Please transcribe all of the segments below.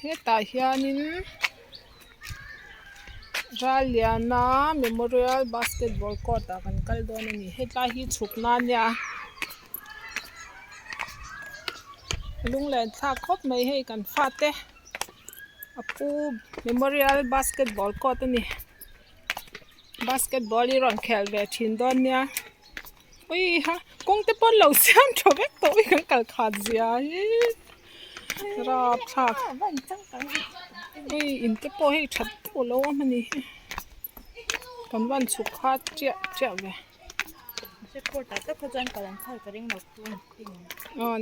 heta hianin Raliana Memorial Basketball Court kan kal don ani heta hi chukna nia lunglen thak khop mai hei kan fate apu Memorial Basketball Court ani basketball i ron khel ve thin don nia ui ha kong te pon lo siam thovek to i kan kal khat zia hi rap thak ui in te po hei that po lo amani kan van chuk khat chia chia ve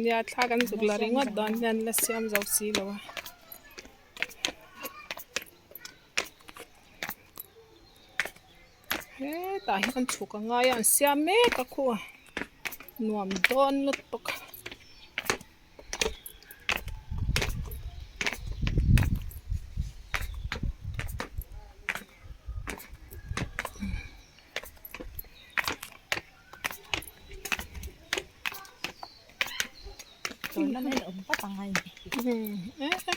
nia thla kan chuk la ringot don nan la siam zo si lo he ta hi kan chuk anga yan siam me ka khu nuam don lut tok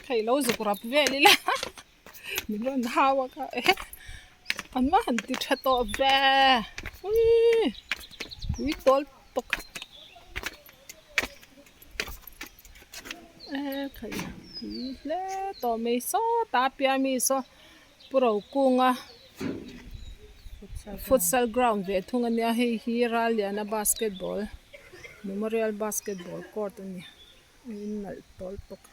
khai lo zuk rap ve lila mi lo hawa ka an ma han ti tha to ve ui tol tok khai le to me so ta pia mi so puro kunga futsal ground ve thunga nia hei hi Raliana basketball Memorial Basketball Court ani in nal tol tok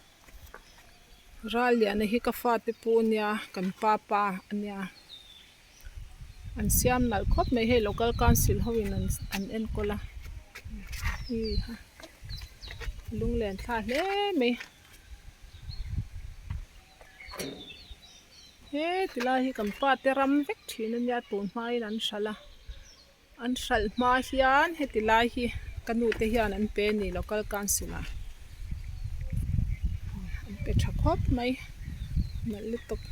Raliana hi ka fa te pu nia kan papa ania an siam nal khop mai he local council hoin an en kola hi ha lunglen tha hle me he tila hi kan pa te ram vek thin ania ton mai an shala an shal ma hian he tila hi kanu te hian an pe ni local council a an pe tha khop mai nal le tok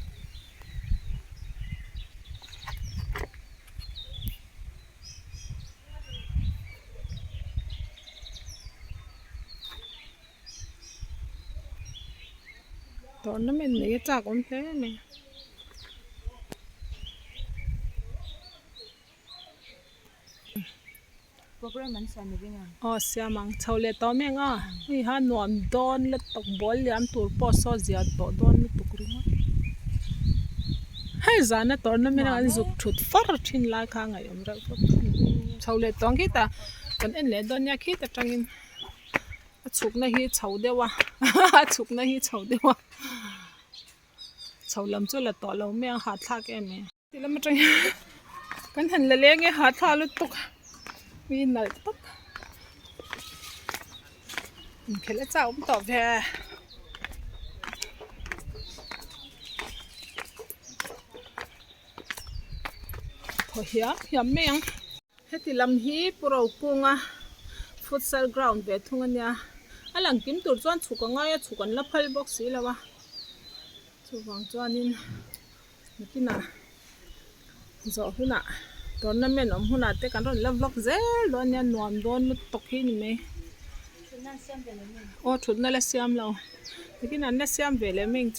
tournament này chắc cũng thế này program man sa mi nga siya mang chawle to me nga hi ha nuam don le tok bol liam tur po so zia to don le tuk ringa hai zana tournament an zuk thut far thin la kha ngai om ra chawle tong ki ta kan en le don ya ki ta tangin chuk na hi chau dewa chuk na hi chau dewa chau lam chu la to lo me ha thla ke me tilam tang kan han le le nge ha tha lu tuk mi nal tok khela chau to ve tho hiam meng heti lam hi puro kunga futsal ground ve thunga nia alang kim tur chuan chukanga ya chukan la phal box si lawa chuwang chuanin nakina zo huna tournament om huna te kan ron la vlog zel don ya nuam don lut tok hi ni me o thut na la siam lo nakina na siam ve le meng